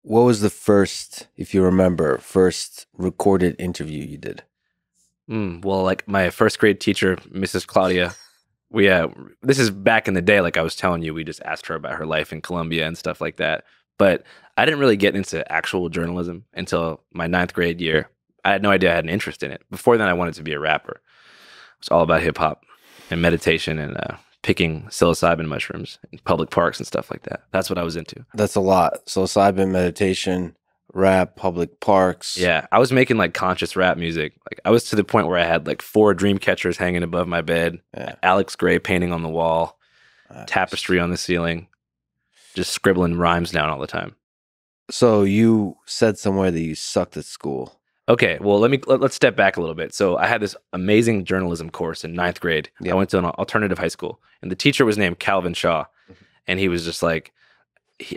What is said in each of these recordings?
What was the first, if you remember, first recorded interview you did? Well, like my first grade teacher, Mrs. Claudia, this is back in the day, like I was telling you, we just asked her about her life in Colombia and stuff like that. But I didn't really get into actual journalism until my 9th grade year. I had no idea I had an interest in it. Before then, I wanted to be a rapper. It was all about hip hop and meditation and picking psilocybin mushrooms in public parks and stuff like that. That's what I was into. That's a lot. Psilocybin, meditation, rap, public parks. Yeah, I was making like conscious rap music. Like I was to the point where I had like 4 dream catchers hanging above my bed, Alex Gray painting on the wall, tapestry on the ceiling, just scribbling rhymes down all the time. So you said somewhere that you sucked at school. Okay, well, let's step back a little bit. So I had this amazing journalism course in 9th grade. I went to an alternative high school, and the teacher was named Calvin Shaw, and he was just like,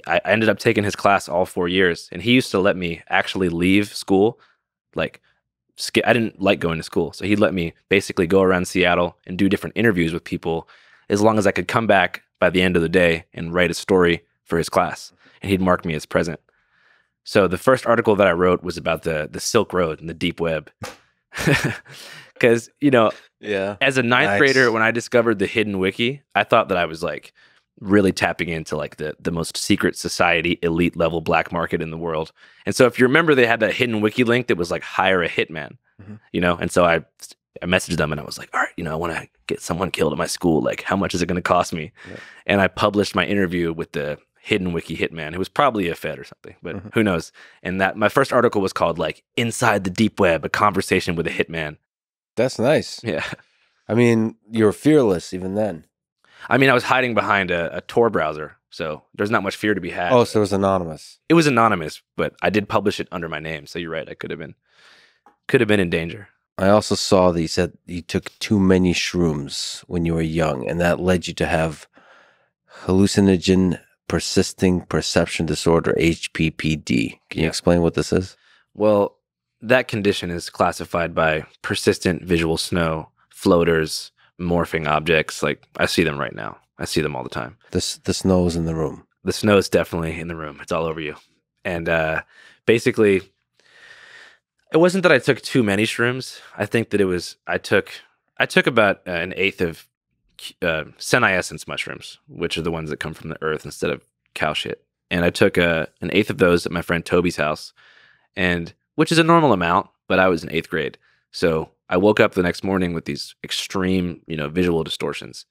I ended up taking his class all 4 years, and he used to let me actually leave school. Like, I didn't like going to school, so he'd let me basically go around Seattle and do different interviews with people as long as I could come back by the end of the day and write a story for his class, and he'd mark me as present. So the first article that I wrote was about the Silk Road and the deep web. Because, as a 9th grader, when I discovered the hidden wiki, I thought that I was like really tapping into like the most secret society, elite level black market in the world. And so if you remember, they had that hidden wiki link that was like hire a hitman, and so I messaged them and I was like, all right, I want to get someone killed at my school. Like, how much is it going to cost me? Yeah. And I published my interview with the hidden wiki hitman, who was probably a Fed or something, but who knows? And that my first article was called like Inside the Deep Web, a conversation with a hitman. That's nice. Yeah. I mean, you were fearless even then. I mean, I was hiding behind a Tor browser, so there's not much fear to be had. Oh, so it was anonymous. It was anonymous, but I did publish it under my name. So you're right. I could have been in danger. I also saw that you said you took too many shrooms when you were young, and that led you to have hallucinogen persisting perception disorder, HPPD. Can you explain what this is? Well, that condition is classified by persistent visual snow, floaters, morphing objects. Like I see them right now. I see them all the time. The snow is in the room. The snow is definitely in the room. It's all over you. And basically, it wasn't that I took too many shrooms. I think that I took about an eighth of senescence mushrooms, which are the ones that come from the earth instead of cow shit. And I took an eighth of those at my friend Toby's house, and which is a normal amount, but I was in 8th grade. So I woke up the next morning with these extreme, visual distortions,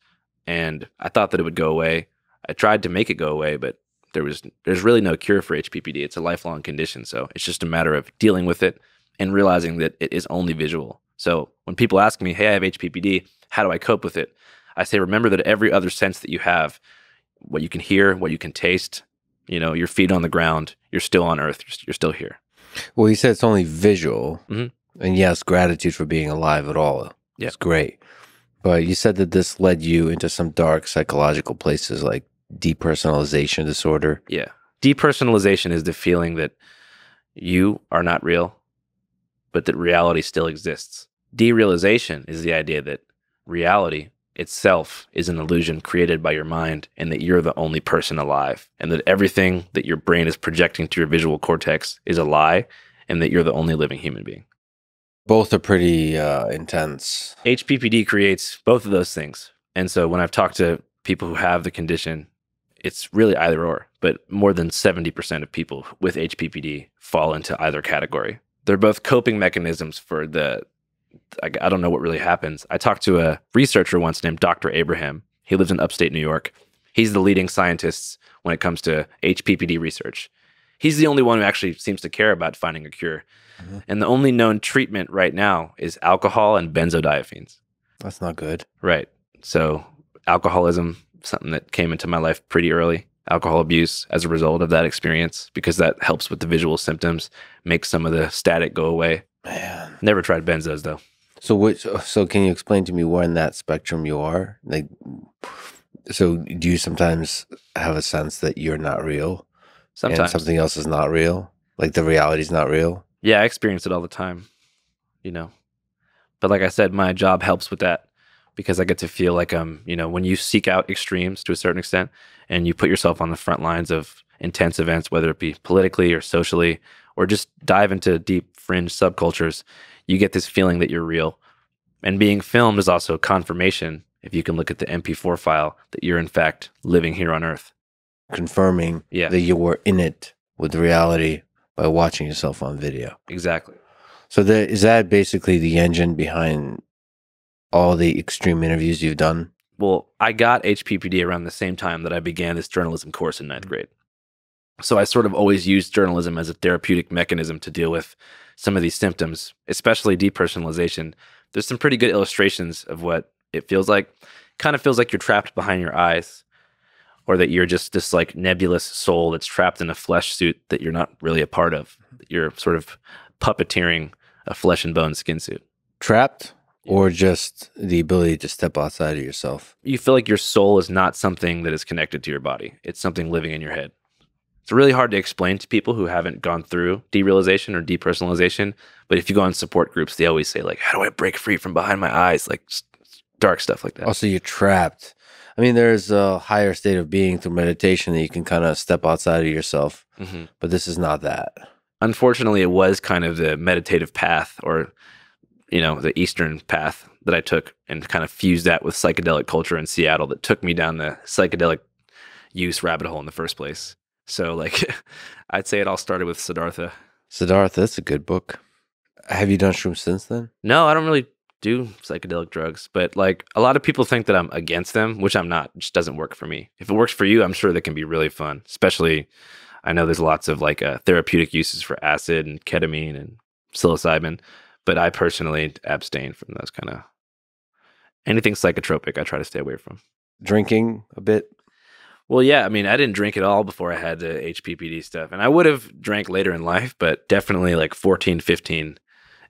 and I thought that it would go away. I tried to make it go away, but there's really no cure for HPPD. It's a lifelong condition, so it's just a matter of dealing with it and realizing that it is only visual. So when people ask me, hey, I have HPPD, how do I cope with it? I say, remember that every other sense that you have, what you can hear, what you can taste, your feet on the ground, you're still on earth, you're still here. Well, you said it's only visual, and yes, gratitude for being alive at all. Yeah. It's great. But you said that this led you into some dark psychological places like depersonalization disorder. Yeah. Depersonalization is the feeling that you are not real, but that reality still exists. Derealization is the idea that reality itself is an illusion created by your mind, and that you're the only person alive, and that everything that your brain is projecting to your visual cortex is a lie, and that you're the only living human being. Both are pretty intense. HPPD creates both of those things. And so when I've talked to people who have the condition, it's really either or, but more than 70% of people with HPPD fall into either category. They're both coping mechanisms for I don't know what really happens. I talked to a researcher once named Dr. Abraham. He lives in upstate New York. He's the leading scientist when it comes to HPPD research. He's the only one who actually seems to care about finding a cure. And the only known treatment right now is alcohol and benzodiazepines. That's not good. Right. So alcoholism, something that came into my life pretty early. Alcohol abuse as a result of that experience, because that helps with the visual symptoms, makes some of the static go away. Man. Never tried benzos though. So can you explain to me where in that spectrum you are? Like, so do you sometimes have a sense that you're not real? Sometimes. And something else is not real? Like the reality is not real? Yeah, I experience it all the time, But like I said, my job helps with that. because I get to feel like when you seek out extremes to a certain extent and you put yourself on the front lines of intense events, whether it be politically or socially, or just dive into deep fringe subcultures, you get this feeling that you're real. And being filmed is also confirmation, if you can look at the MP4 file, that you're in fact living here on Earth. Confirming that you were in it with reality by watching yourself on video. Exactly. So is that basically the engine behind all the extreme interviews you've done? Well, I got HPPD around the same time that I began this journalism course in 9th grade. So I sort of always used journalism as a therapeutic mechanism to deal with some of these symptoms, especially depersonalization. There's some pretty good illustrations of what it feels like. Kind of feels like you're trapped behind your eyes, or that you're just this like nebulous soul that's trapped in a flesh suit that you're not really a part of. You're sort of puppeteering a flesh and bone skin suit. Trapped? Or just the ability to step outside of yourself? You feel like your soul is not something that is connected to your body. It's something living in your head. It's really hard to explain to people who haven't gone through derealization or depersonalization. But if you go on support groups, they always say, like, how do I break free from behind my eyes? Like, dark stuff like that. Also, you're trapped. I mean, there's a higher state of being through meditation that you can kind of step outside of yourself. But this is not that. Unfortunately, it was kind of the meditative path, or, the Eastern path that I took, and kind of fused that with psychedelic culture in Seattle that took me down the psychedelic use rabbit hole in the first place. So, like, I'd say it all started with Siddhartha. Siddhartha, that's a good book. Have you done shrooms since then? No, I don't really do psychedelic drugs, but like a lot of people think that I'm against them, which I'm not. It just doesn't work for me. If it works for you, I'm sure that can be really fun. Especially, I know there's lots of like therapeutic uses for acid and ketamine and psilocybin, but I personally abstain from those kind of anything psychotropic. I try to stay away from. Drinking a bit? Well, yeah. I mean, I didn't drink at all before I had the HPPD stuff. And I would have drank later in life, but definitely like 14, 15,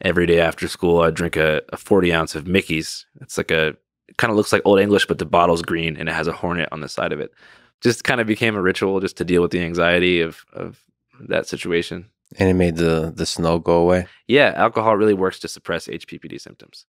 every day after school, I'd drink a 40 ounce of Mickey's. It's like it kind of looks like Old English, but the bottle's green and it has a hornet on the side of it. Just kind of became a ritual just to deal with the anxiety of that situation. And it made the snow go away? Yeah, alcohol really works to suppress HPPD symptoms.